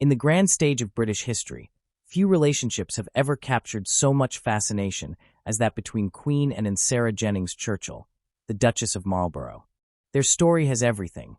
In the grand stage of British history, few relationships have ever captured so much fascination as that between Queen and Sarah Jennings Churchill, the Duchess of Marlborough. Their story has everything: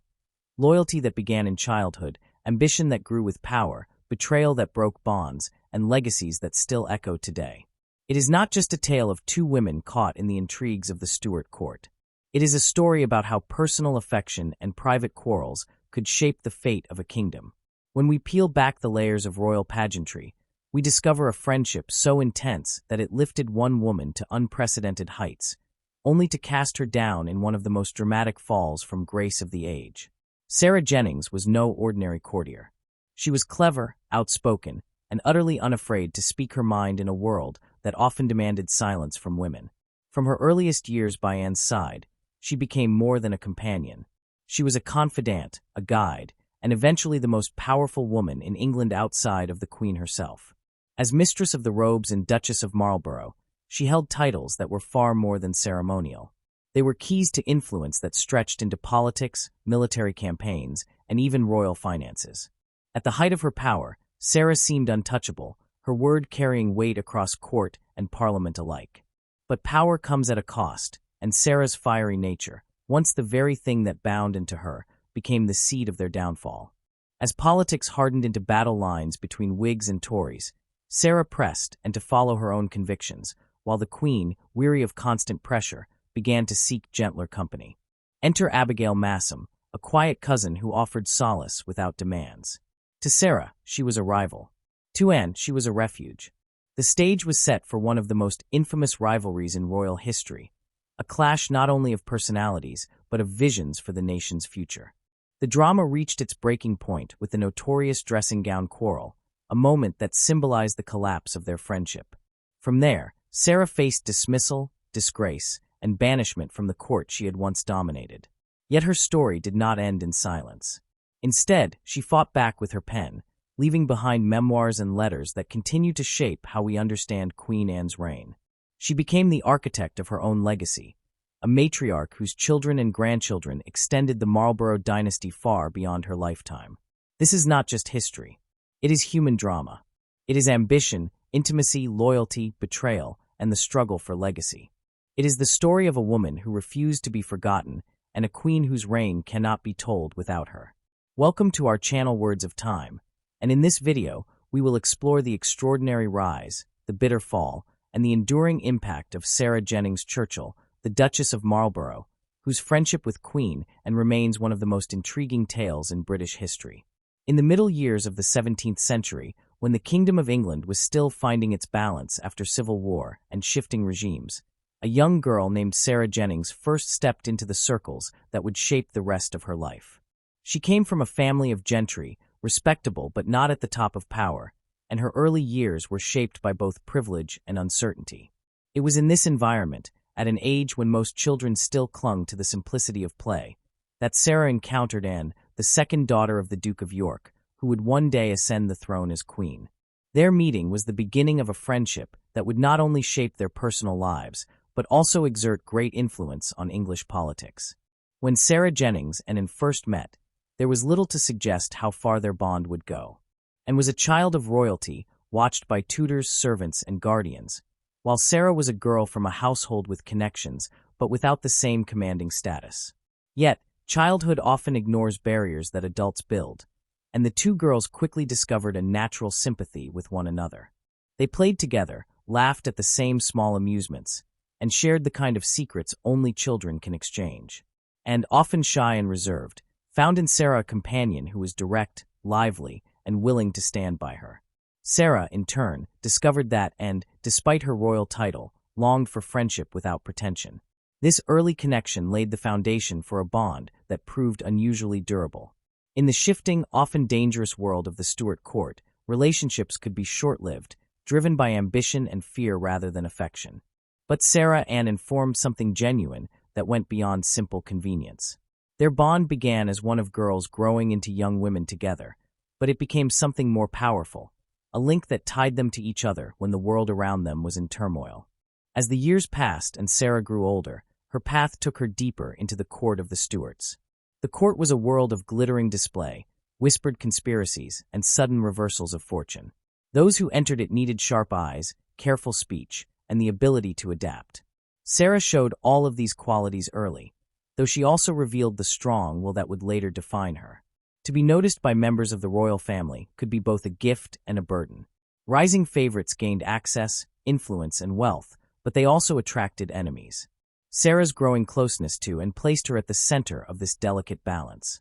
loyalty that began in childhood, ambition that grew with power, betrayal that broke bonds, and legacies that still echo today. It is not just a tale of two women caught in the intrigues of the Stuart court. It is a story about how personal affection and private quarrels could shape the fate of a kingdom. When we peel back the layers of royal pageantry, we discover a friendship so intense that it lifted one woman to unprecedented heights, only to cast her down in one of the most dramatic falls from grace of the age. Sarah Jennings was no ordinary courtier. She was clever, outspoken, and utterly unafraid to speak her mind in a world that often demanded silence from women. From her earliest years by Anne's side, she became more than a companion. She was a confidante, a guide, and eventually the most powerful woman in England outside of the Queen herself. As Mistress of the Robes and Duchess of Marlborough, she held titles that were far more than ceremonial. They were keys to influence that stretched into politics, military campaigns, and even royal finances. At the height of her power, Sarah seemed untouchable, her word carrying weight across court and parliament alike. But power comes at a cost, and Sarah's fiery nature, once the very thing that bound into her, became the seed of their downfall. As politics hardened into battle lines between Whigs and Tories, Sarah pressed and to follow her own convictions, while the Queen, weary of constant pressure, began to seek gentler company. Enter Abigail Masham, a quiet cousin who offered solace without demands. To Sarah, she was a rival. To Anne, she was a refuge. The stage was set for one of the most infamous rivalries in royal history, a clash not only of personalities, but of visions for the nation's future. The drama reached its breaking point with the notorious dressing gown quarrel, a moment that symbolized the collapse of their friendship. From there, Sarah faced dismissal, disgrace, and banishment from the court she had once dominated. Yet her story did not end in silence. Instead, she fought back with her pen, leaving behind memoirs and letters that continue to shape how we understand Queen Anne's reign. She became the architect of her own legacy, a matriarch whose children and grandchildren extended the Marlborough dynasty far beyond her lifetime. This is not just history. It is human drama. It is ambition, intimacy, loyalty, betrayal, and the struggle for legacy. It is the story of a woman who refused to be forgotten and a queen whose reign cannot be told without her. Welcome to our channel Words of Time, and in this video, we will explore the extraordinary rise, the bitter fall, and the enduring impact of Sarah Jennings Churchill, the Duchess of Marlborough, whose friendship with Queen Anne remains one of the most intriguing tales in British history. In the middle years of the 17th century, when the Kingdom of England was still finding its balance after civil war and shifting regimes, a young girl named Sarah Jennings first stepped into the circles that would shape the rest of her life. She came from a family of gentry, respectable but not at the top of power, and her early years were shaped by both privilege and uncertainty. It was in this environment, at an age when most children still clung to the simplicity of play, that Sarah encountered Anne, the second daughter of the Duke of York, who would one day ascend the throne as queen. Their meeting was the beginning of a friendship that would not only shape their personal lives, but also exert great influence on English politics. When Sarah Jennings and Anne first met, there was little to suggest how far their bond would go. Anne was a child of royalty, watched by tutors, servants, and guardians, while Sarah was a girl from a household with connections, but without the same commanding status. Yet, childhood often ignores barriers that adults build, and the two girls quickly discovered a natural sympathy with one another. They played together, laughed at the same small amusements, and shared the kind of secrets only children can exchange. And, often shy and reserved, found in Sarah a companion who was direct, lively, and willing to stand by her. Sarah, in turn, discovered that and, despite her royal title, longed for friendship without pretension. This early connection laid the foundation for a bond that proved unusually durable. In the shifting, often dangerous world of the Stuart court, relationships could be short-lived, driven by ambition and fear rather than affection. But Sarah and Anne formed something genuine that went beyond simple convenience. Their bond began as one of girls growing into young women together, but it became something more powerful, a link that tied them to each other when the world around them was in turmoil. As the years passed and Sarah grew older, her path took her deeper into the court of the Stuarts. The court was a world of glittering display, whispered conspiracies, and sudden reversals of fortune. Those who entered it needed sharp eyes, careful speech, and the ability to adapt. Sarah showed all of these qualities early, though she also revealed the strong will that would later define her. To be noticed by members of the royal family could be both a gift and a burden. Rising favorites gained access, influence, and wealth, but they also attracted enemies. Sarah's growing closeness to and placed her at the center of this delicate balance,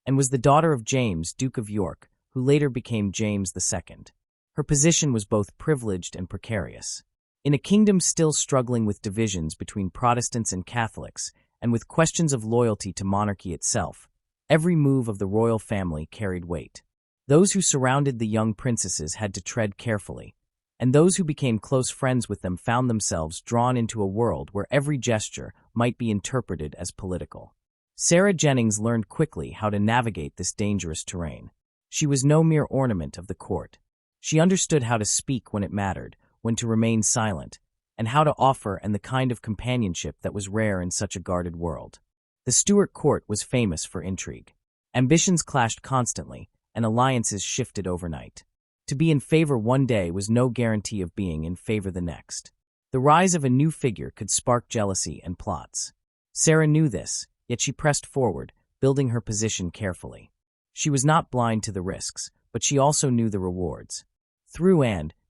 and was the daughter of James, Duke of York, who later became James II. Her position was both privileged and precarious. In a kingdom still struggling with divisions between Protestants and Catholics, and with questions of loyalty to monarchy itself, every move of the royal family carried weight. Those who surrounded the young princesses had to tread carefully, and those who became close friends with them found themselves drawn into a world where every gesture might be interpreted as political. Sarah Jennings learned quickly how to navigate this dangerous terrain. She was no mere ornament of the court. She understood how to speak when it mattered, when to remain silent, and how to offer and the kind of companionship that was rare in such a guarded world. The Stuart court was famous for intrigue. Ambitions clashed constantly, and alliances shifted overnight. To be in favor one day was no guarantee of being in favor the next. The rise of a new figure could spark jealousy and plots. Sarah knew this, yet she pressed forward, building her position carefully. She was not blind to the risks, but she also knew the rewards.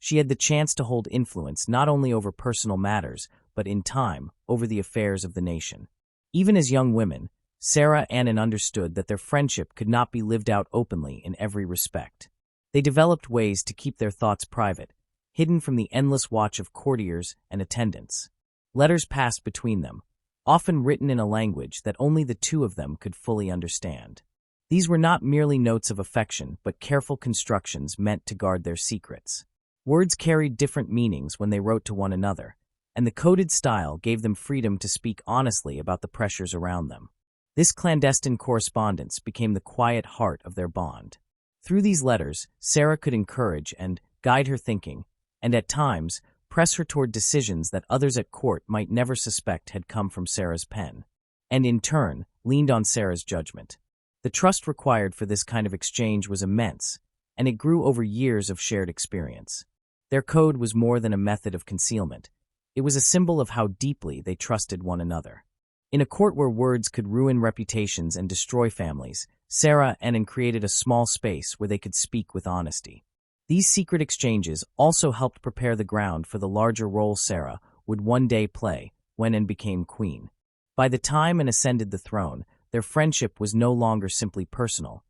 She had the chance to hold influence not only over personal matters, but in time, over the affairs of the nation. Even as young women, Sarah and Anne understood that their friendship could not be lived out openly in every respect. They developed ways to keep their thoughts private, hidden from the endless watch of courtiers and attendants. Letters passed between them, often written in a language that only the two of them could fully understand. These were not merely notes of affection, but careful constructions meant to guard their secrets. Words carried different meanings when they wrote to one another, and the coded style gave them freedom to speak honestly about the pressures around them. This clandestine correspondence became the quiet heart of their bond. Through these letters, Sarah could encourage and guide her thinking, and at times, press her toward decisions that others at court might never suspect had come from Sarah's pen, and in turn, leaned on Sarah's judgment. The trust required for this kind of exchange was immense, and it grew over years of shared experience. Their code was more than a method of concealment. It was a symbol of how deeply they trusted one another. In a court where words could ruin reputations and destroy families, Sarah and Anne created a small space where they could speak with honesty. These secret exchanges also helped prepare the ground for the larger role Sarah would one day play when Anne became queen. By the time Anne ascended the throne, their friendship was no longer simply personal.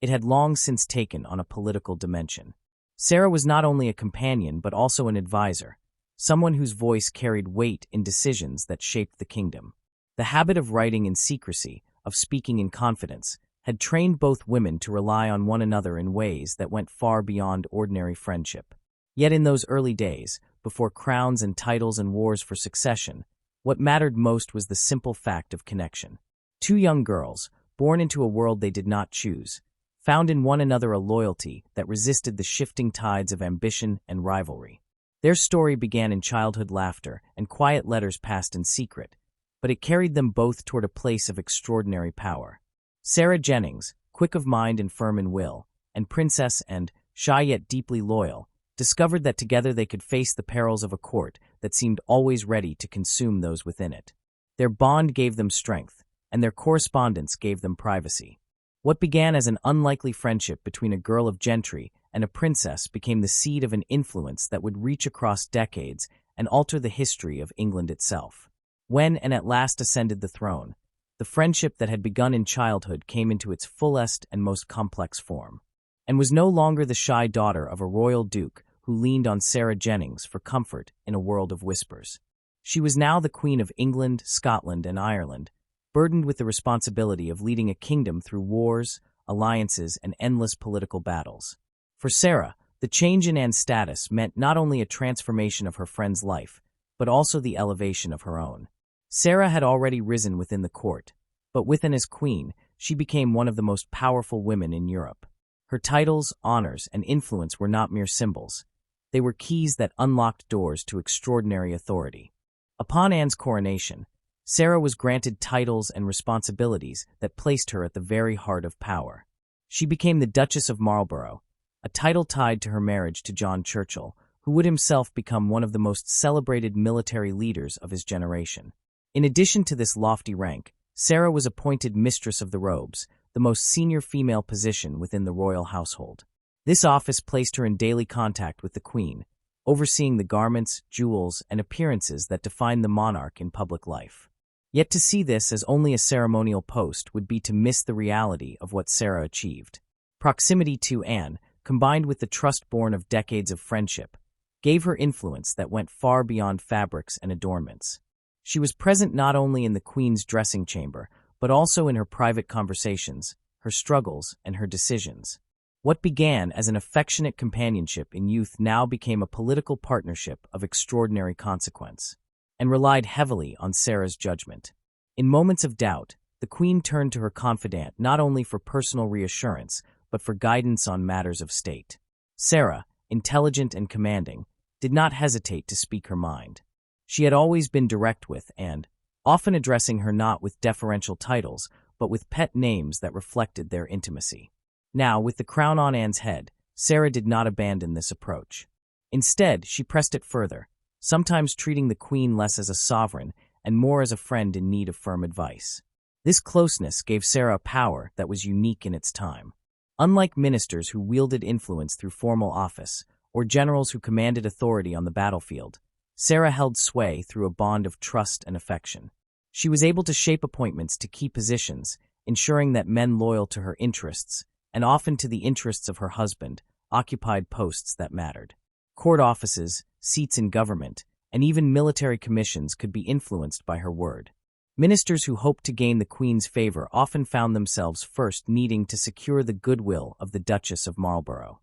It had long since taken on a political dimension. Sarah was not only a companion but also an advisor, someone whose voice carried weight in decisions that shaped the kingdom. The habit of writing in secrecy, of speaking in confidence, had trained both women to rely on one another in ways that went far beyond ordinary friendship. Yet in those early days, before crowns and titles and wars for succession, what mattered most was the simple fact of connection. Two young girls, born into a world they did not choose, found in one another a loyalty that resisted the shifting tides of ambition and rivalry. Their story began in childhood laughter and quiet letters passed in secret, but it carried them both toward a place of extraordinary power. Sarah Jennings, quick of mind and firm in will, and princess and shy yet deeply loyal, discovered that together they could face the perils of a court that seemed always ready to consume those within it. Their bond gave them strength, and their correspondence gave them privacy. What began as an unlikely friendship between a girl of gentry and a princess became the seed of an influence that would reach across decades and alter the history of England itself. When Anne at last ascended the throne, the friendship that had begun in childhood came into its fullest and most complex form, and was no longer the shy daughter of a royal duke who leaned on Sarah Jennings for comfort in a world of whispers. She was now the Queen of England, Scotland, and Ireland, burdened with the responsibility of leading a kingdom through wars, alliances, and endless political battles. For Sarah, the change in Anne's status meant not only a transformation of her friend's life, but also the elevation of her own. Sarah had already risen within the court, but with Anne as queen, she became one of the most powerful women in Europe. Her titles, honors, and influence were not mere symbols. They were keys that unlocked doors to extraordinary authority. Upon Anne's coronation, Sarah was granted titles and responsibilities that placed her at the very heart of power. She became the Duchess of Marlborough, a title tied to her marriage to John Churchill, who would himself become one of the most celebrated military leaders of his generation. In addition to this lofty rank, Sarah was appointed Mistress of the Robes, the most senior female position within the royal household. This office placed her in daily contact with the Queen, overseeing the garments, jewels, and appearances that define the monarch in public life. Yet to see this as only a ceremonial post would be to miss the reality of what Sarah achieved. Proximity to Anne, combined with the trust born of decades of friendship, gave her influence that went far beyond fabrics and adornments. She was present not only in the Queen's dressing chamber, but also in her private conversations, her struggles, and her decisions. What began as an affectionate companionship in youth now became a political partnership of extraordinary consequence, and relied heavily on Sarah's judgment. In moments of doubt, the Queen turned to her confidante not only for personal reassurance, but for guidance on matters of state. Sarah, intelligent and commanding, did not hesitate to speak her mind. She had always been direct with and, often addressing her not with deferential titles, but with pet names that reflected their intimacy. Now, with the crown on Anne's head, Sarah did not abandon this approach. Instead, she pressed it further, sometimes treating the Queen less as a sovereign and more as a friend in need of firm advice. This closeness gave Sarah a power that was unique in its time. Unlike ministers who wielded influence through formal office, or generals who commanded authority on the battlefield, Sarah held sway through a bond of trust and affection. She was able to shape appointments to key positions, ensuring that men loyal to her interests, and often to the interests of her husband, occupied posts that mattered. Court offices, seats in government, and even military commissions could be influenced by her word. Ministers who hoped to gain the Queen's favor often found themselves first needing to secure the goodwill of the Duchess of Marlborough.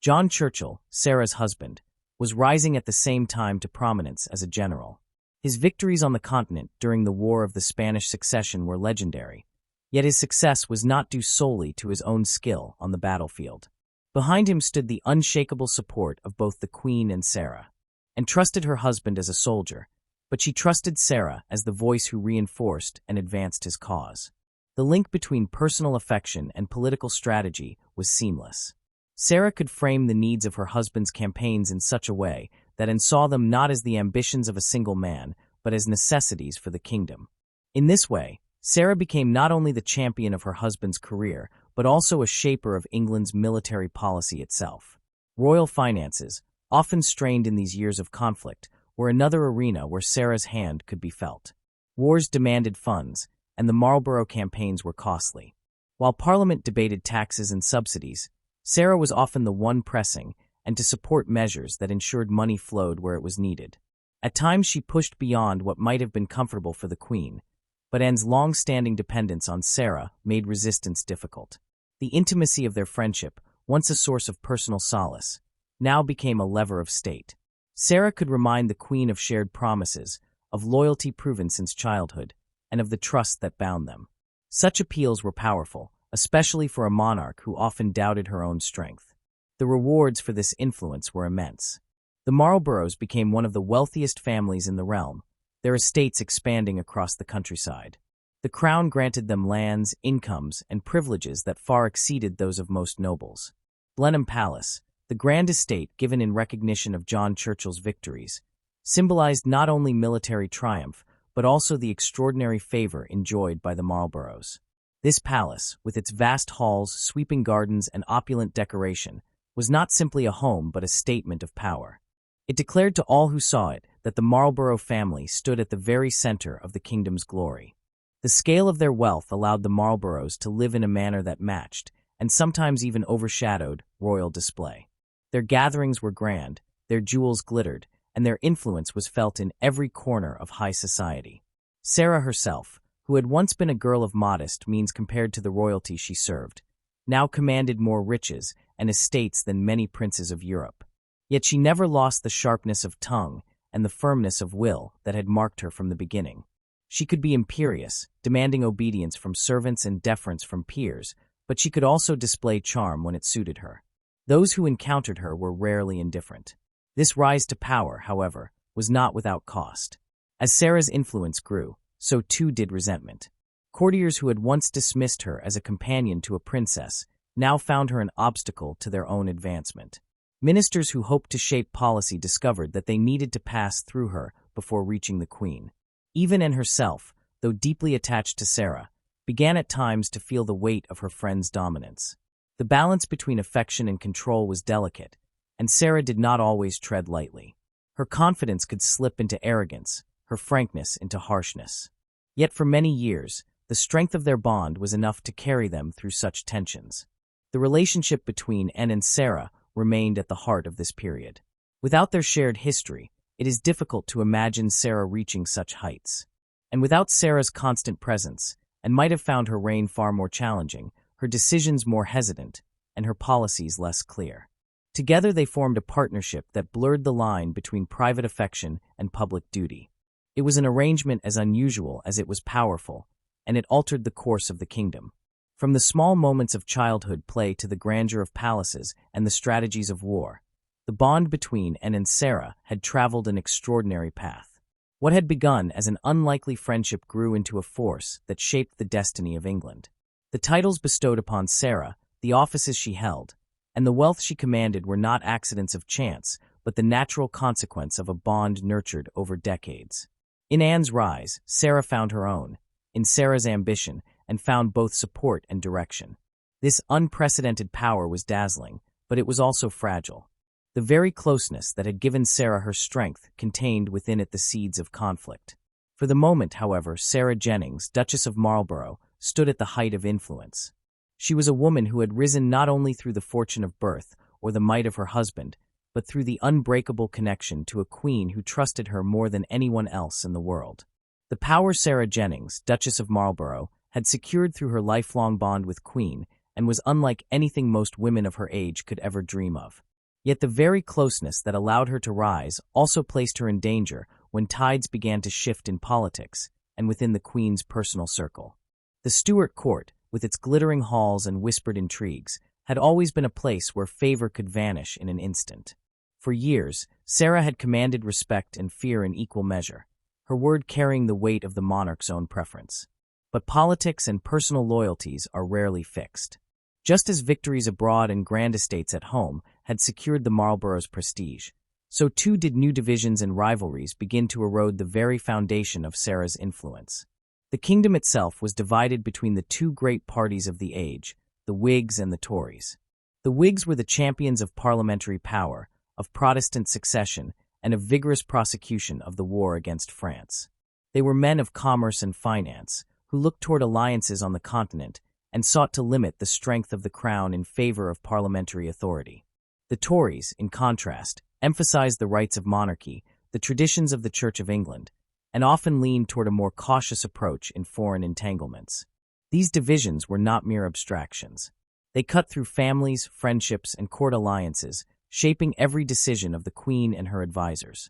John Churchill, Sarah's husband, was rising at the same time to prominence as a general. His victories on the continent during the War of the Spanish Succession were legendary, yet his success was not due solely to his own skill on the battlefield. Behind him stood the unshakable support of both the Queen and Sarah, and trusted her husband as a soldier, but she trusted Sarah as the voice who reinforced and advanced his cause. The link between personal affection and political strategy was seamless. Sarah could frame the needs of her husband's campaigns in such a way that Anne saw them not as the ambitions of a single man, but as necessities for the kingdom. In this way, Sarah became not only the champion of her husband's career, but also a shaper of England's military policy itself. Royal finances, often strained in these years of conflict, were another arena where Sarah's hand could be felt. Wars demanded funds, and the Marlborough campaigns were costly. While Parliament debated taxes and subsidies, Sarah was often the one pressing and to support measures that ensured money flowed where it was needed. At times she pushed beyond what might have been comfortable for the Queen, but Anne's long-standing dependence on Sarah made resistance difficult. The intimacy of their friendship, once a source of personal solace, now became a lever of state. Sarah could remind the Queen of shared promises, of loyalty proven since childhood, and of the trust that bound them. Such appeals were powerful, especially for a monarch who often doubted her own strength. The rewards for this influence were immense. The Marlboroughs became one of the wealthiest families in the realm, their estates expanding across the countryside. The crown granted them lands, incomes, and privileges that far exceeded those of most nobles. Blenheim Palace, the grand estate given in recognition of John Churchill's victories, symbolized not only military triumph, but also the extraordinary favor enjoyed by the Marlboroughs. This palace, with its vast halls, sweeping gardens, and opulent decoration, was not simply a home but a statement of power. It declared to all who saw it that the Marlborough family stood at the very center of the kingdom's glory. The scale of their wealth allowed the Marlboroughs to live in a manner that matched, and sometimes even overshadowed, royal display. Their gatherings were grand, their jewels glittered, and their influence was felt in every corner of high society. Sarah herself, who had once been a girl of modest means compared to the royalty she served, now commanded more riches and estates than many princes of Europe. Yet she never lost the sharpness of tongue and the firmness of will that had marked her from the beginning. She could be imperious, demanding obedience from servants and deference from peers, but she could also display charm when it suited her. Those who encountered her were rarely indifferent. This rise to power, however, was not without cost. As Sarah's influence grew, so too did resentment. Courtiers who had once dismissed her as a companion to a princess now found her an obstacle to their own advancement. Ministers who hoped to shape policy discovered that they needed to pass through her before reaching the queen. Even Anne herself, though deeply attached to Sarah, began at times to feel the weight of her friend's dominance. The balance between affection and control was delicate, and Sarah did not always tread lightly. Her confidence could slip into arrogance, her frankness into harshness. Yet for many years, the strength of their bond was enough to carry them through such tensions. The relationship between Anne and Sarah remained at the heart of this period. Without their shared history, it is difficult to imagine Sarah reaching such heights. And without Sarah's constant presence, Anne might have found her reign far more challenging, her decisions more hesitant, and her policies less clear. Together they formed a partnership that blurred the line between private affection and public duty. It was an arrangement as unusual as it was powerful, and it altered the course of the kingdom. From the small moments of childhood play to the grandeur of palaces and the strategies of war, the bond between Anne and Sarah had traveled an extraordinary path. What had begun as an unlikely friendship grew into a force that shaped the destiny of England. The titles bestowed upon Sarah, the offices she held, and the wealth she commanded were not accidents of chance, but the natural consequence of a bond nurtured over decades. In Anne's rise, Sarah found her own. In Sarah's ambition, and found both support and direction. This unprecedented power was dazzling, but it was also fragile. The very closeness that had given Sarah her strength contained within it the seeds of conflict. For the moment, however, Sarah Jennings, Duchess of Marlborough, stood at the height of influence. She was a woman who had risen not only through the fortune of birth or the might of her husband, but through the unbreakable connection to a queen who trusted her more than anyone else in the world. The power Sarah Jennings, Duchess of Marlborough, had secured through her lifelong bond with Queen and was unlike anything most women of her age could ever dream of. Yet the very closeness that allowed her to rise also placed her in danger when tides began to shift in politics and within the Queen's personal circle. The Stuart court, with its glittering halls and whispered intrigues, had always been a place where favor could vanish in an instant. For years, Sarah had commanded respect and fear in equal measure, her word carrying the weight of the monarch's own preference. But politics and personal loyalties are rarely fixed. Just as victories abroad and grand estates at home had secured the Marlborough's prestige, so too did new divisions and rivalries begin to erode the very foundation of Sarah's influence. The kingdom itself was divided between the two great parties of the age, the Whigs and the Tories. The Whigs were the champions of parliamentary power, of Protestant succession, and of vigorous prosecution of the war against France. They were men of commerce and finance, who looked toward alliances on the continent and sought to limit the strength of the crown in favor of parliamentary authority. The Tories, in contrast, emphasized the rights of monarchy, the traditions of the Church of England, and often leaned toward a more cautious approach in foreign entanglements. These divisions were not mere abstractions. They cut through families, friendships, and court alliances, shaping every decision of the Queen and her advisors.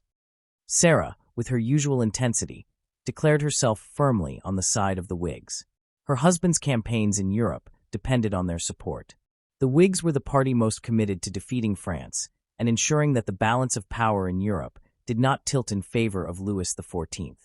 Sarah, with her usual intensity, declared herself firmly on the side of the Whigs. Her husband's campaigns in Europe depended on their support. The Whigs were the party most committed to defeating France and ensuring that the balance of power in Europe did not tilt in favor of Louis XIV.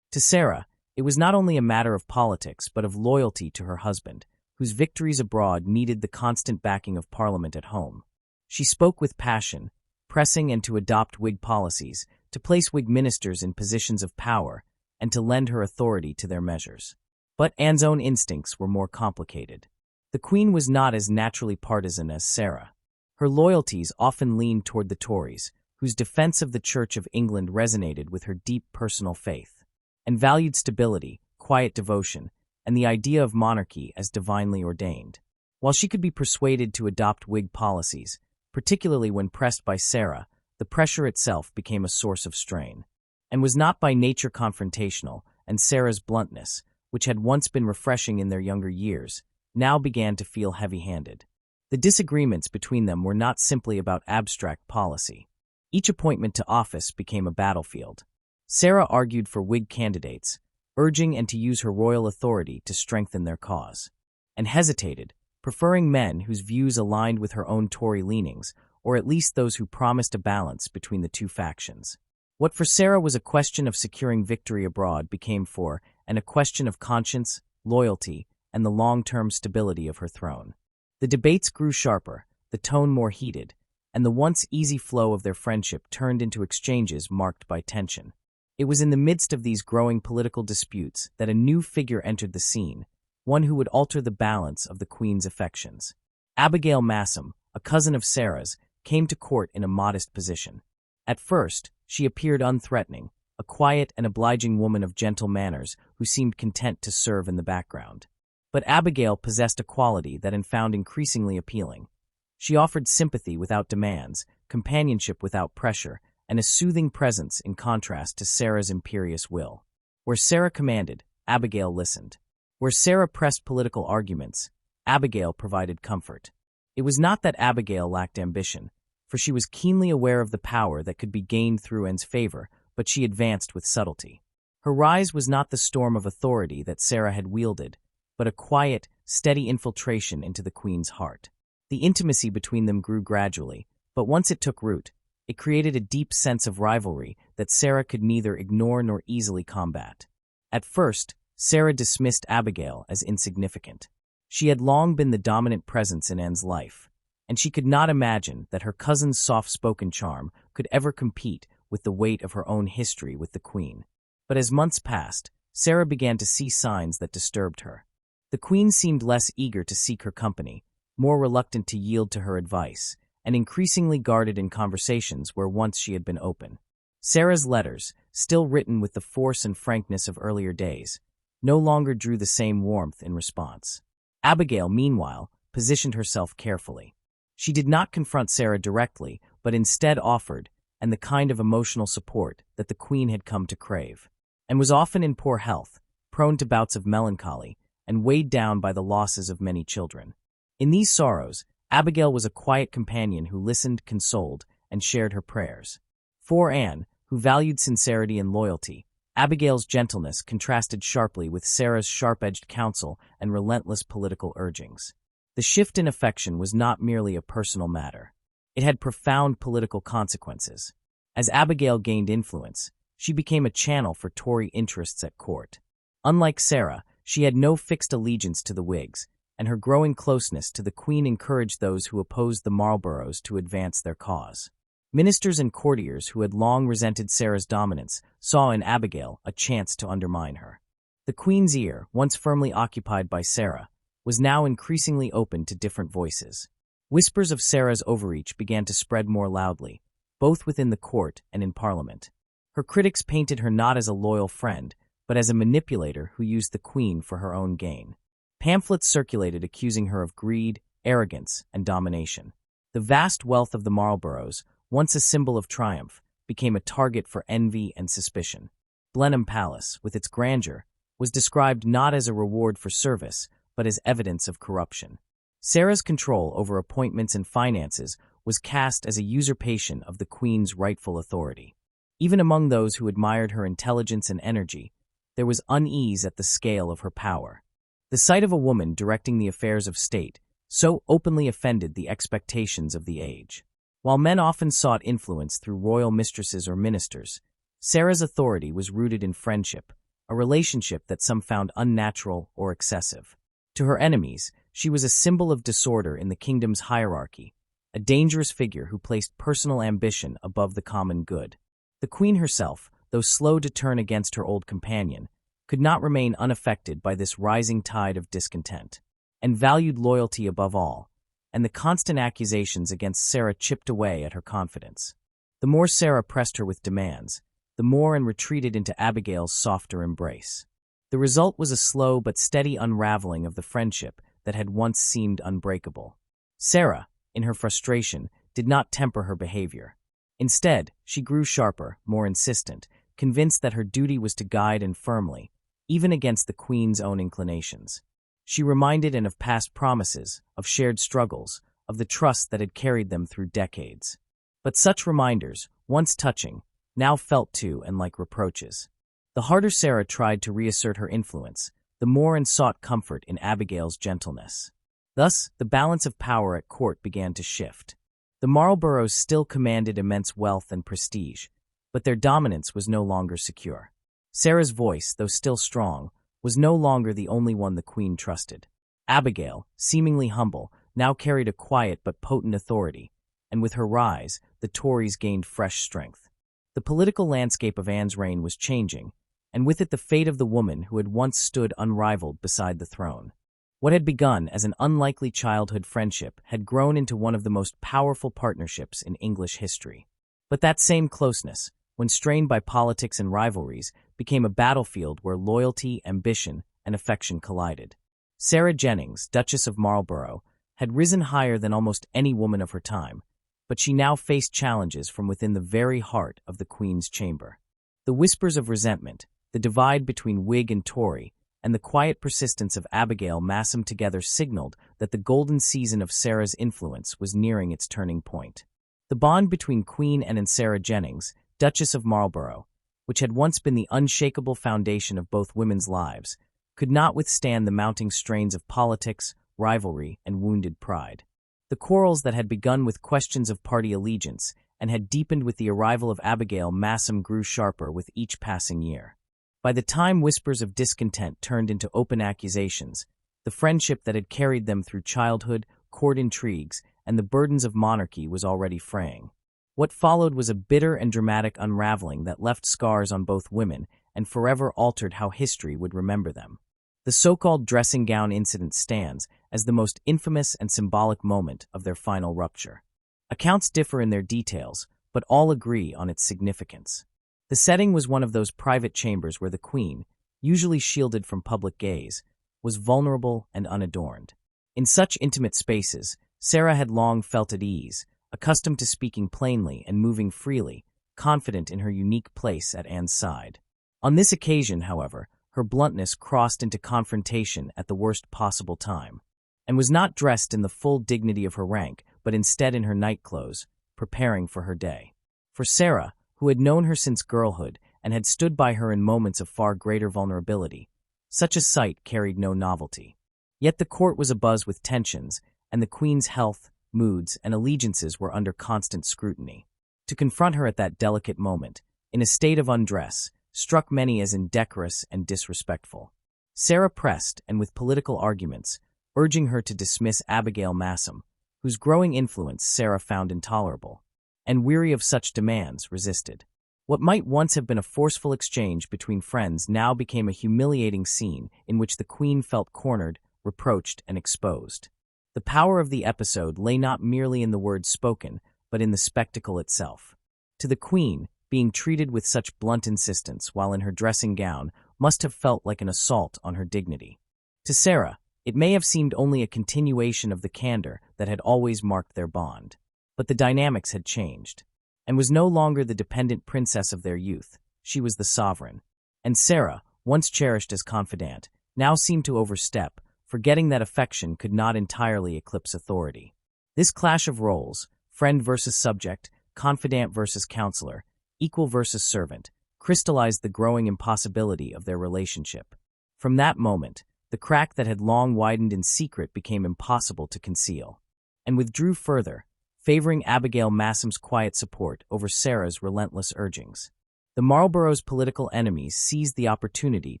To Sarah, it was not only a matter of politics but of loyalty to her husband, whose victories abroad needed the constant backing of Parliament at home. She spoke with passion, pressing and to adopt Whig policies, to place Whig ministers in positions of power, and to lend her authority to their measures. But Anne's own instincts were more complicated. The Queen was not as naturally partisan as Sarah. Her loyalties often leaned toward the Tories, whose defense of the Church of England resonated with her deep personal faith, and valued stability, quiet devotion, and the idea of monarchy as divinely ordained. While she could be persuaded to adopt Whig policies, particularly when pressed by Sarah, the pressure itself became a source of strain. And was not by nature confrontational, and Sarah's bluntness, which had once been refreshing in their younger years, now began to feel heavy-handed. The disagreements between them were not simply about abstract policy. Each appointment to office became a battlefield. Sarah argued for Whig candidates, urging and to use her royal authority to strengthen their cause, and hesitated, preferring men whose views aligned with her own Tory leanings, or at least those who promised a balance between the two factions. What for Sarah was a question of securing victory abroad became for Anne a question of conscience, loyalty, and the long-term stability of her throne. The debates grew sharper, the tone more heated, and the once easy flow of their friendship turned into exchanges marked by tension. It was in the midst of these growing political disputes that a new figure entered the scene, one who would alter the balance of the Queen's affections. Abigail Masham, a cousin of Sarah's, came to court in a modest position. At first, she appeared unthreatening, a quiet and obliging woman of gentle manners who seemed content to serve in the background. But Abigail possessed a quality that Anne found increasingly appealing. She offered sympathy without demands, companionship without pressure, and a soothing presence in contrast to Sarah's imperious will. Where Sarah commanded, Abigail listened. Where Sarah pressed political arguments, Abigail provided comfort. It was not that Abigail lacked ambition, for she was keenly aware of the power that could be gained through Anne's favor, but she advanced with subtlety. Her rise was not the storm of authority that Sarah had wielded, but a quiet, steady infiltration into the Queen's heart. The intimacy between them grew gradually, but once it took root, it created a deep sense of rivalry that Sarah could neither ignore nor easily combat. At first, Sarah dismissed Abigail as insignificant. She had long been the dominant presence in Anne's life, and she could not imagine that her cousin's soft-spoken charm could ever compete with the weight of her own history with the Queen. But as months passed, Sarah began to see signs that disturbed her. The Queen seemed less eager to seek her company, more reluctant to yield to her advice, and increasingly guarded in conversations where once she had been open. Sarah's letters, still written with the force and frankness of earlier days, no longer drew the same warmth in response. Abigail, meanwhile, positioned herself carefully. She did not confront Sarah directly, but instead offered, and the kind of emotional support that the Queen had come to crave, and was often in poor health, prone to bouts of melancholy, and weighed down by the losses of many children. In these sorrows, Abigail was a quiet companion who listened, consoled, and shared her prayers. For Anne, who valued sincerity and loyalty, Abigail's gentleness contrasted sharply with Sarah's sharp-edged counsel and relentless political urgings. The shift in affection was not merely a personal matter. It had profound political consequences. As Abigail gained influence, she became a channel for Tory interests at court. Unlike Sarah, she had no fixed allegiance to the Whigs, and her growing closeness to the Queen encouraged those who opposed the Marlboroughs to advance their cause. Ministers and courtiers who had long resented Sarah's dominance saw in Abigail a chance to undermine her. The Queen's ear, once firmly occupied by Sarah, was now increasingly open to different voices. Whispers of Sarah's overreach began to spread more loudly, both within the court and in Parliament. Her critics painted her not as a loyal friend, but as a manipulator who used the Queen for her own gain. Pamphlets circulated accusing her of greed, arrogance, and domination. The vast wealth of the Marlboroughs, once a symbol of triumph, became a target for envy and suspicion. Blenheim Palace, with its grandeur, was described not as a reward for service, but as evidence of corruption. Sarah's control over appointments and finances was cast as a usurpation of the Queen's rightful authority. Even among those who admired her intelligence and energy, there was unease at the scale of her power. The sight of a woman directing the affairs of state so openly offended the expectations of the age. While men often sought influence through royal mistresses or ministers, Sarah's authority was rooted in friendship, a relationship that some found unnatural or excessive. To her enemies, she was a symbol of disorder in the kingdom's hierarchy, a dangerous figure who placed personal ambition above the common good. The Queen herself, though slow to turn against her old companion, could not remain unaffected by this rising tide of discontent, and valued loyalty above all, and the constant accusations against Sarah chipped away at her confidence. The more Sarah pressed her with demands, the more Anne retreated into Abigail's softer embrace. The result was a slow but steady unraveling of the friendship that had once seemed unbreakable. Sarah, in her frustration, did not temper her behavior. Instead, she grew sharper, more insistent, convinced that her duty was to guide and firmly, even against the Queen's own inclinations. She reminded Anne of past promises, of shared struggles, of the trust that had carried them through decades. But such reminders, once touching, now felt too and like reproaches. The harder Sarah tried to reassert her influence, the more Anne sought comfort in Abigail's gentleness. Thus, the balance of power at court began to shift. The Marlboroughs still commanded immense wealth and prestige, but their dominance was no longer secure. Sarah's voice, though still strong, was no longer the only one the Queen trusted. Abigail, seemingly humble, now carried a quiet but potent authority, and with her rise, the Tories gained fresh strength. The political landscape of Anne's reign was changing, and with it the fate of the woman who had once stood unrivaled beside the throne. What had begun as an unlikely childhood friendship had grown into one of the most powerful partnerships in English history. But that same closeness, when strained by politics and rivalries, became a battlefield where loyalty, ambition, and affection collided. Sarah Jennings, Duchess of Marlborough, had risen higher than almost any woman of her time, but she now faced challenges from within the very heart of the Queen's chamber. The whispers of resentment, the divide between Whig and Tory, and the quiet persistence of Abigail Masham together signaled that the golden season of Sarah's influence was nearing its turning point. The bond between Queen and Sarah Jennings, Duchess of Marlborough, which had once been the unshakable foundation of both women's lives, could not withstand the mounting strains of politics, rivalry, and wounded pride. The quarrels that had begun with questions of party allegiance and had deepened with the arrival of Abigail Masham grew sharper with each passing year. By the time whispers of discontent turned into open accusations, the friendship that had carried them through childhood, court intrigues, and the burdens of monarchy was already fraying. What followed was a bitter and dramatic unraveling that left scars on both women and forever altered how history would remember them. The so-called dressing gown incident stands as the most infamous and symbolic moment of their final rupture. Accounts differ in their details, but all agree on its significance. The setting was one of those private chambers where the Queen, usually shielded from public gaze, was vulnerable and unadorned. In such intimate spaces, Sarah had long felt at ease, accustomed to speaking plainly and moving freely, confident in her unique place at Anne's side. On this occasion, however, her bluntness crossed into confrontation at the worst possible time, and was not dressed in the full dignity of her rank, but instead in her nightclothes, preparing for her day. For Sarah, who had known her since girlhood and had stood by her in moments of far greater vulnerability, such a sight carried no novelty. Yet the court was abuzz with tensions, and the Queen's health, moods, and allegiances were under constant scrutiny. To confront her at that delicate moment, in a state of undress, struck many as indecorous and disrespectful. Sarah pressed, and with political arguments, urging her to dismiss Abigail Masham, whose growing influence Sarah found intolerable, and weary of such demands, resisted. What might once have been a forceful exchange between friends now became a humiliating scene in which the Queen felt cornered, reproached, and exposed. The power of the episode lay not merely in the words spoken, but in the spectacle itself. To the Queen, being treated with such blunt insistence while in her dressing gown must have felt like an assault on her dignity. To Sarah, it may have seemed only a continuation of the candor that had always marked their bond. But the dynamics had changed, and was no longer the dependent princess of their youth. She was the sovereign. And Sarah, once cherished as confidante, now seemed to overstep, forgetting that affection could not entirely eclipse authority. This clash of roles, friend versus subject, confidant versus counselor, equal versus servant, crystallized the growing impossibility of their relationship. From that moment, the crack that had long widened in secret became impossible to conceal, and withdrew further, favoring Abigail Masham's quiet support over Sarah's relentless urgings. The Marlborough's political enemies seized the opportunity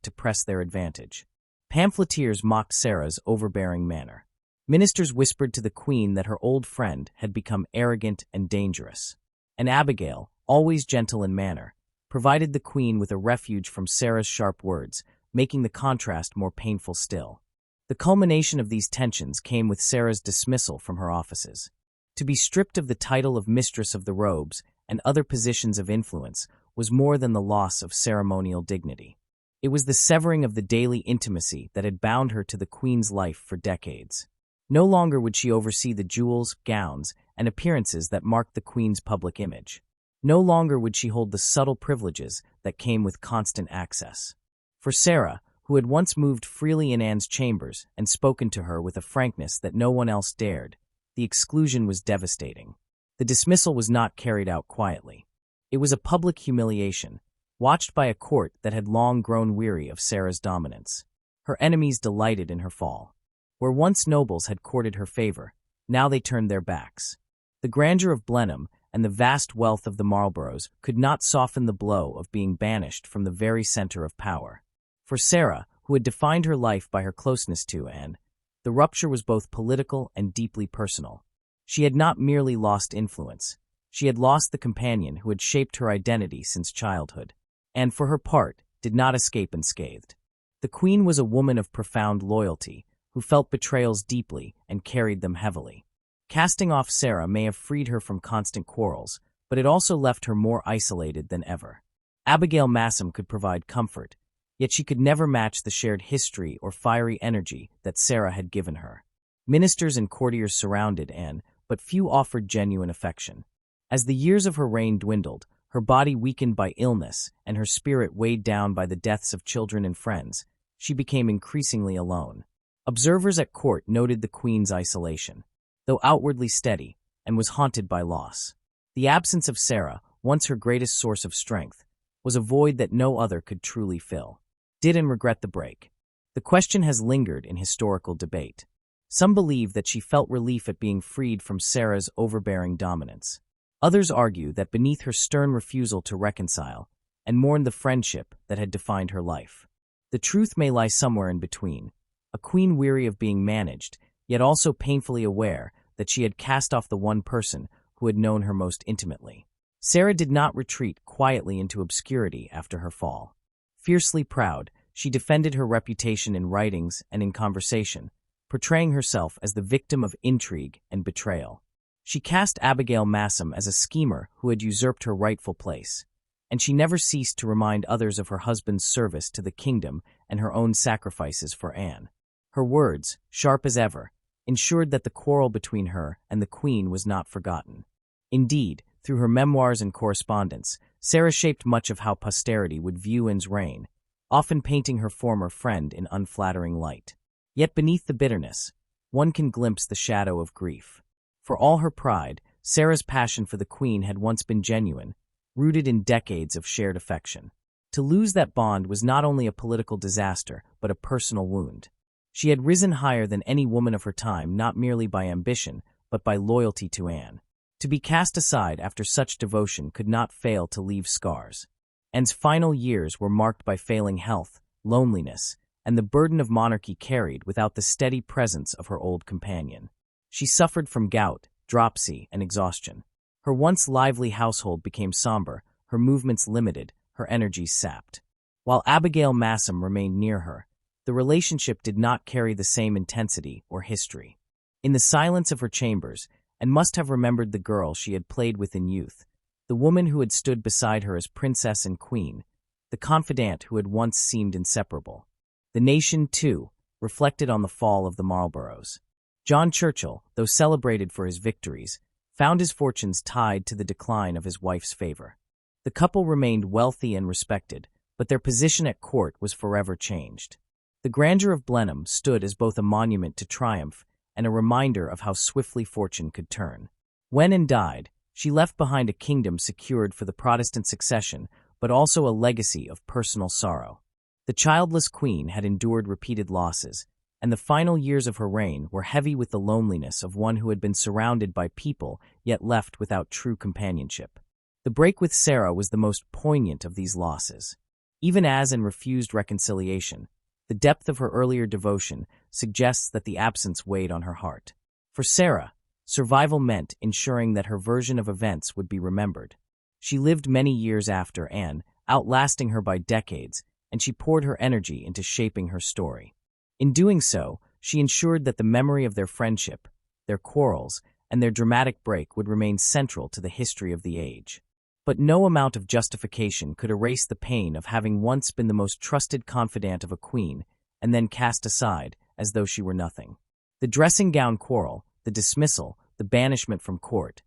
to press their advantage. Pamphleteers mocked Sarah's overbearing manner. Ministers whispered to the Queen that her old friend had become arrogant and dangerous. And Abigail, always gentle in manner, provided the Queen with a refuge from Sarah's sharp words, making the contrast more painful still. The culmination of these tensions came with Sarah's dismissal from her offices. To be stripped of the title of Mistress of the Robes and other positions of influence was more than the loss of ceremonial dignity. It was the severing of the daily intimacy that had bound her to the Queen's life for decades. No longer would she oversee the jewels, gowns, and appearances that marked the Queen's public image. No longer would she hold the subtle privileges that came with constant access. For Sarah, who had once moved freely in Anne's chambers and spoken to her with a frankness that no one else dared, the exclusion was devastating. The dismissal was not carried out quietly. It was a public humiliation, watched by a court that had long grown weary of Sarah's dominance. Her enemies delighted in her fall. Where once nobles had courted her favor, now they turned their backs. The grandeur of Blenheim and the vast wealth of the Marlboroughs could not soften the blow of being banished from the very center of power. For Sarah, who had defined her life by her closeness to Anne, The rupture was both political and deeply personal. She had not merely lost influence. She had lost the companion who had shaped her identity since childhood, and for her part, did not escape unscathed. The queen was a woman of profound loyalty, who felt betrayals deeply and carried them heavily. Casting off Sarah may have freed her from constant quarrels, but it also left her more isolated than ever. Abigail Masham could provide comfort, yet she could never match the shared history or fiery energy that Sarah had given her. Ministers and courtiers surrounded Anne, but few offered genuine affection. As the years of her reign dwindled, her body weakened by illness and her spirit weighed down by the deaths of children and friends, she became increasingly alone. Observers at court noted the queen's isolation, though outwardly steady, and was haunted by loss. The absence of Sarah, once her greatest source of strength, was a void that no other could truly fill. Did Anne regret the break? The question has lingered in historical debate. Some believe that she felt relief at being freed from Sarah's overbearing dominance. Others argue that beneath her stern refusal to reconcile, and mourned the friendship that had defined her life. The truth may lie somewhere in between, a queen weary of being managed, yet also painfully aware that she had cast off the one person who had known her most intimately. Sarah did not retreat quietly into obscurity after her fall. Fiercely proud, she defended her reputation in writings and in conversation, portraying herself as the victim of intrigue and betrayal. She cast Abigail Masham as a schemer who had usurped her rightful place, and she never ceased to remind others of her husband's service to the kingdom and her own sacrifices for Anne. Her words, sharp as ever, ensured that the quarrel between her and the queen was not forgotten. Indeed, through her memoirs and correspondence, Sarah shaped much of how posterity would view Anne's reign, often painting her former friend in unflattering light. Yet beneath the bitterness, one can glimpse the shadow of grief. For all her pride, Sarah's passion for the queen had once been genuine, rooted in decades of shared affection. To lose that bond was not only a political disaster, but a personal wound. She had risen higher than any woman of her time, not merely by ambition, but by loyalty to Anne. To be cast aside after such devotion could not fail to leave scars. Anne's final years were marked by failing health, loneliness, and the burden of monarchy carried without the steady presence of her old companion. She suffered from gout, dropsy, and exhaustion. Her once lively household became somber, her movements limited, her energies sapped. While Abigail Masham remained near her, the relationship did not carry the same intensity or history. In the silence of her chambers, Anne must have remembered the girl she had played with in youth, the woman who had stood beside her as princess and queen, the confidante who had once seemed inseparable. The nation, too, reflected on the fall of the Marlboroughs. John Churchill, though celebrated for his victories, found his fortunes tied to the decline of his wife's favor. The couple remained wealthy and respected, but their position at court was forever changed. The grandeur of Blenheim stood as both a monument to triumph and a reminder of how swiftly fortune could turn. When Anne died, she left behind a kingdom secured for the Protestant succession, but also a legacy of personal sorrow. The childless queen had endured repeated losses, and the final years of her reign were heavy with the loneliness of one who had been surrounded by people yet left without true companionship. The break with Sarah was the most poignant of these losses. Even as Anne refused reconciliation, the depth of her earlier devotion suggests that the absence weighed on her heart. For Sarah, survival meant ensuring that her version of events would be remembered. She lived many years after Anne, outlasting her by decades, and she poured her energy into shaping her story. In doing so, she ensured that the memory of their friendship, their quarrels, and their dramatic break would remain central to the history of the age. But no amount of justification could erase the pain of having once been the most trusted confidant of a queen and then cast aside as though she were nothing. The dressing gown quarrel, the dismissal, the banishment from court,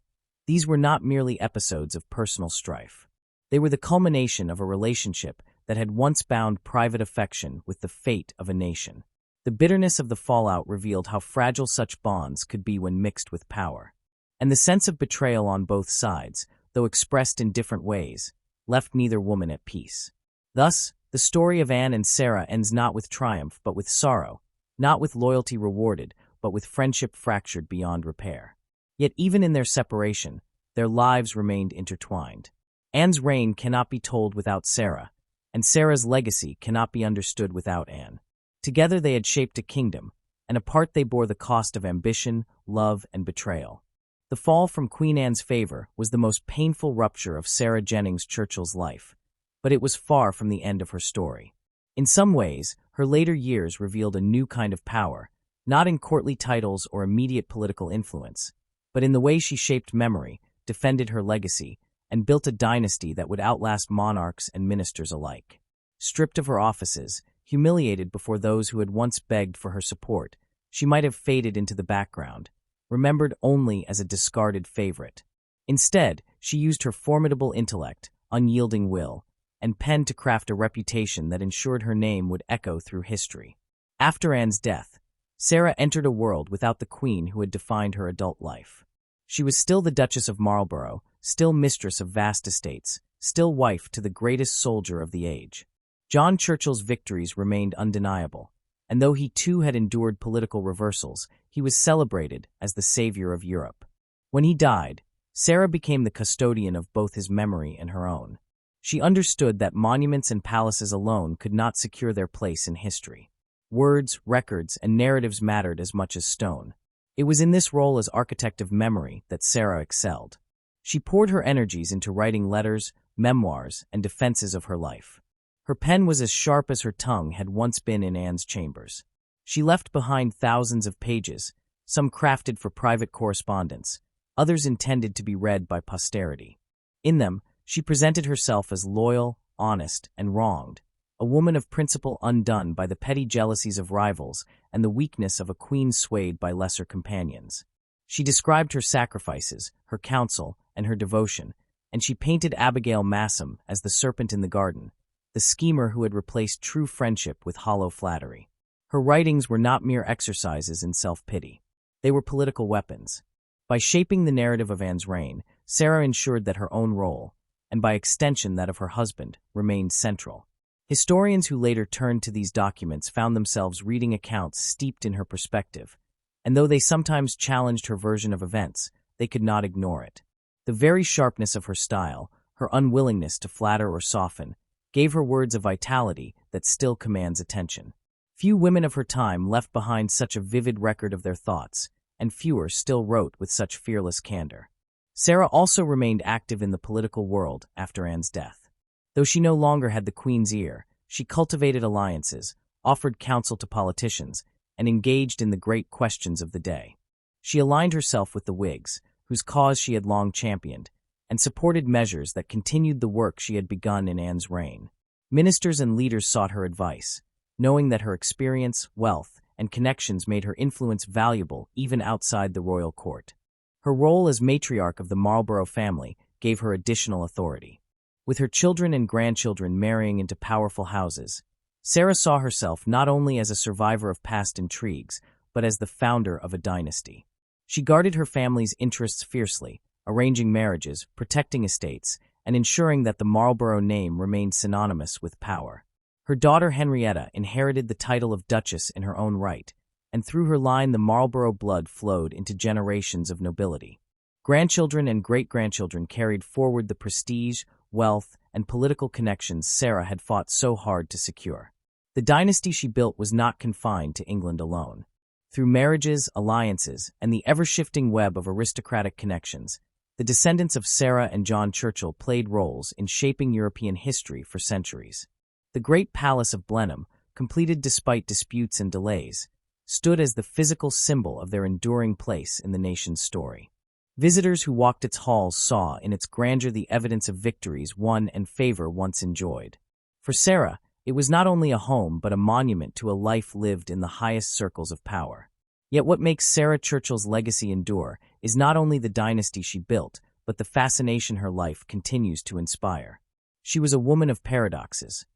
these were not merely episodes of personal strife. They were the culmination of a relationship that had once bound private affection with the fate of a nation. The bitterness of the fallout revealed how fragile such bonds could be when mixed with power. And the sense of betrayal on both sides, though expressed in different ways, left neither woman at peace. Thus, the story of Anne and Sarah ends not with triumph but with sorrow, not with loyalty rewarded, but with friendship fractured beyond repair. Yet even in their separation, their lives remained intertwined. Anne's reign cannot be told without Sarah, and Sarah's legacy cannot be understood without Anne. Together they had shaped a kingdom, and apart they bore the cost of ambition, love, and betrayal. The fall from Queen Anne's favor was the most painful rupture of Sarah Jennings Churchill's life, but it was far from the end of her story. In some ways, her later years revealed a new kind of power, not in courtly titles or immediate political influence, but in the way she shaped memory, defended her legacy, and built a dynasty that would outlast monarchs and ministers alike. Stripped of her offices, humiliated before those who had once begged for her support, she might have faded into the background, remembered only as a discarded favorite. Instead, she used her formidable intellect, unyielding will, and pen to craft a reputation that ensured her name would echo through history. After Anne's death, Sarah entered a world without the queen who had defined her adult life. She was still the Duchess of Marlborough, still mistress of vast estates, still wife to the greatest soldier of the age. John Churchill's victories remained undeniable, and though he too had endured political reversals, he was celebrated as the savior of Europe. When he died, Sarah became the custodian of both his memory and her own. She understood that monuments and palaces alone could not secure their place in history. Words, records, and narratives mattered as much as stone. It was in this role as architect of memory that Sarah excelled. She poured her energies into writing letters, memoirs, and defenses of her life. Her pen was as sharp as her tongue had once been in Anne's chambers. She left behind thousands of pages, some crafted for private correspondence, others intended to be read by posterity. In them, she presented herself as loyal, honest, and wronged, a woman of principle undone by the petty jealousies of rivals and the weakness of a queen swayed by lesser companions. She described her sacrifices, her counsel, and her devotion, and she painted Abigail Masham as the serpent in the garden, the schemer who had replaced true friendship with hollow flattery. Her writings were not mere exercises in self-pity. They were political weapons. By shaping the narrative of Anne's reign, Sarah ensured that her own role, and by extension that of her husband, remained central. Historians who later turned to these documents found themselves reading accounts steeped in her perspective, and though they sometimes challenged her version of events, they could not ignore it. The very sharpness of her style, her unwillingness to flatter or soften, gave her words a vitality that still commands attention. Few women of her time left behind such a vivid record of their thoughts, and fewer still wrote with such fearless candor. Sarah also remained active in the political world after Anne's death. Though she no longer had the Queen's ear, she cultivated alliances, offered counsel to politicians, and engaged in the great questions of the day. She aligned herself with the Whigs, whose cause she had long championed, and supported measures that continued the work she had begun in Anne's reign. Ministers and leaders sought her advice, knowing that her experience, wealth, and connections made her influence valuable even outside the royal court. Her role as matriarch of the Marlborough family gave her additional authority. With her children and grandchildren marrying into powerful houses, Sarah saw herself not only as a survivor of past intrigues, but as the founder of a dynasty. She guarded her family's interests fiercely, arranging marriages, protecting estates, and ensuring that the Marlborough name remained synonymous with power. Her daughter Henrietta inherited the title of Duchess in her own right, and through her line the Marlborough blood flowed into generations of nobility. Grandchildren and great-grandchildren carried forward the prestige, wealth, and political connections Sarah had fought so hard to secure. The dynasty she built was not confined to England alone. Through marriages, alliances, and the ever-shifting web of aristocratic connections, the descendants of Sarah and John Churchill played roles in shaping European history for centuries. The great palace of Blenheim, completed despite disputes and delays, stood as the physical symbol of their enduring place in the nation's story. Visitors who walked its halls saw in its grandeur the evidence of victories won and favor once enjoyed. For Sarah, it was not only a home but a monument to a life lived in the highest circles of power. Yet what makes Sarah Churchill's legacy endure is not only the dynasty she built, but the fascination her life continues to inspire. She was a woman of paradoxes.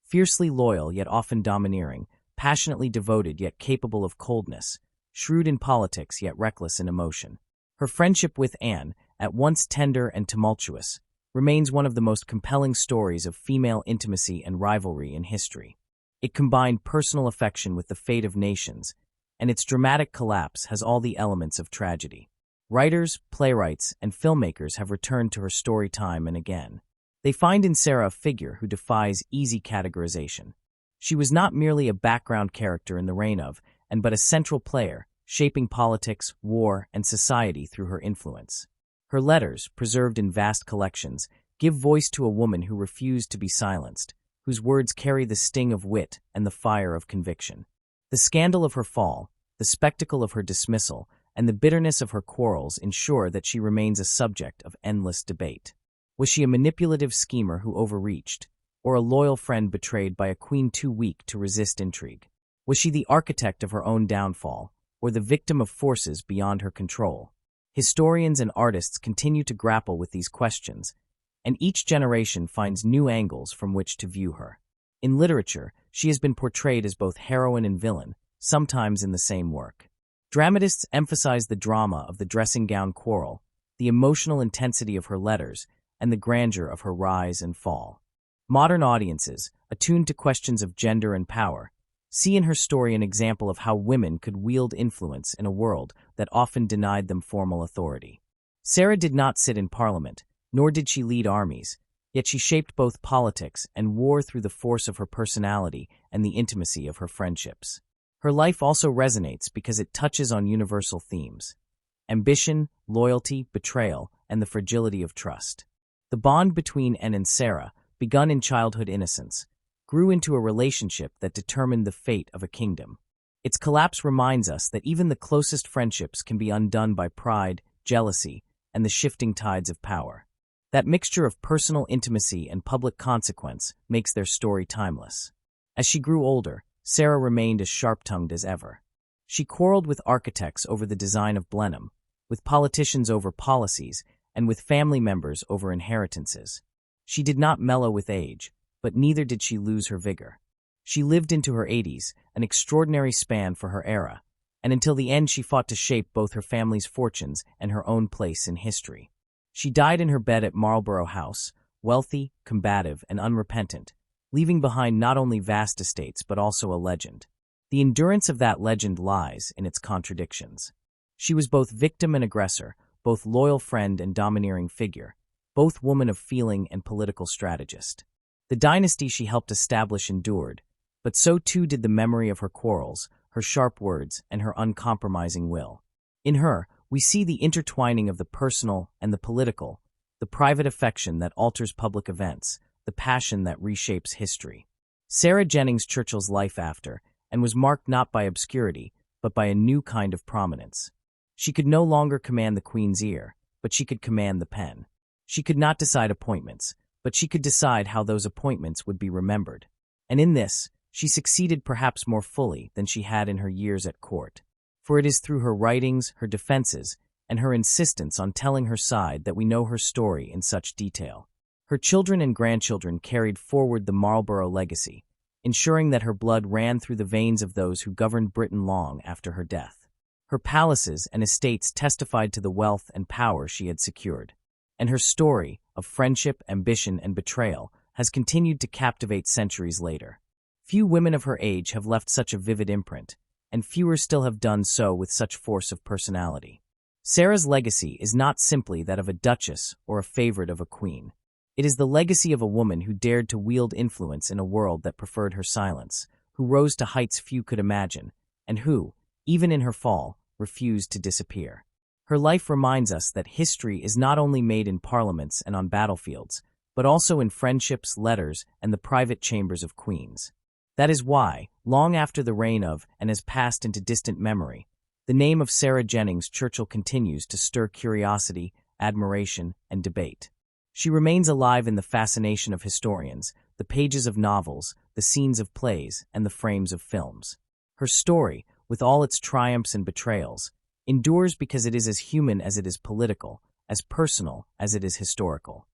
Fiercely loyal yet often domineering, passionately devoted yet capable of coldness, shrewd in politics yet reckless in emotion. Her friendship with Anne, at once tender and tumultuous, remains one of the most compelling stories of female intimacy and rivalry in history. It combined personal affection with the fate of nations, and its dramatic collapse has all the elements of tragedy. Writers, playwrights, and filmmakers have returned to her story time and again. They find in Sarah a figure who defies easy categorization. She was not merely a background character in the reign of, and but a central player, shaping politics, war, and society through her influence. Her letters, preserved in vast collections, give voice to a woman who refused to be silenced, whose words carry the sting of wit and the fire of conviction. The scandal of her fall, the spectacle of her dismissal, and the bitterness of her quarrels ensure that she remains a subject of endless debate. Was she a manipulative schemer who overreached, or a loyal friend betrayed by a queen too weak to resist intrigue? Was she the architect of her own downfall, or the victim of forces beyond her control? Historians and artists continue to grapple with these questions, and each generation finds new angles from which to view her. In literature, she has been portrayed as both heroine and villain, sometimes in the same work. Dramatists emphasize the drama of the dressing gown quarrel, the emotional intensity of her letters, and the grandeur of her rise and fall. Modern audiences, attuned to questions of gender and power, see in her story an example of how women could wield influence in a world that often denied them formal authority. Sarah did not sit in Parliament, nor did she lead armies, yet she shaped both politics and war through the force of her personality and the intimacy of her friendships. Her life also resonates because it touches on universal themes: ambition, loyalty, betrayal, and the fragility of trust. The bond between Anne and Sarah, begun in childhood innocence, grew into a relationship that determined the fate of a kingdom. Its collapse reminds us that even the closest friendships can be undone by pride, jealousy, and the shifting tides of power. That mixture of personal intimacy and public consequence makes their story timeless. As she grew older, Sarah remained as sharp-tongued as ever. She quarreled with architects over the design of Blenheim, with politicians over policies, and with family members over inheritances. She did not mellow with age, but neither did she lose her vigor. She lived into her 80s, an extraordinary span for her era, and until the end she fought to shape both her family's fortunes and her own place in history. She died in her bed at Marlborough House, wealthy, combative, and unrepentant, leaving behind not only vast estates but also a legend. The endurance of that legend lies in its contradictions. She was both victim and aggressor, both loyal friend and domineering figure, both woman of feeling and political strategist. The dynasty she helped establish endured, but so too did the memory of her quarrels, her sharp words, and her uncompromising will. In her, we see the intertwining of the personal and the political, the private affection that alters public events, the passion that reshapes history. Sarah Jennings Churchill's life after, and was marked not by obscurity, but by a new kind of prominence. She could no longer command the Queen's ear, but she could command the pen. She could not decide appointments, but she could decide how those appointments would be remembered. And in this, she succeeded perhaps more fully than she had in her years at court. For it is through her writings, her defenses, and her insistence on telling her side that we know her story in such detail. Her children and grandchildren carried forward the Marlborough legacy, ensuring that her blood ran through the veins of those who governed Britain long after her death. Her palaces and estates testified to the wealth and power she had secured, and her story of friendship, ambition, and betrayal has continued to captivate centuries later. Few women of her age have left such a vivid imprint, and fewer still have done so with such force of personality. Sarah's legacy is not simply that of a duchess or a favorite of a queen. It is the legacy of a woman who dared to wield influence in a world that preferred her silence, who rose to heights few could imagine, and who, even in her fall, refused to disappear. Her life reminds us that history is not only made in parliaments and on battlefields, but also in friendships, letters, and the private chambers of queens. That is why, long after the reign of, and has passed into distant memory, the name of Sarah Jennings Churchill continues to stir curiosity, admiration, and debate. She remains alive in the fascination of historians, the pages of novels, the scenes of plays, and the frames of films. Her story, with all its triumphs and betrayals, endures because it is as human as it is political, as personal as it is historical.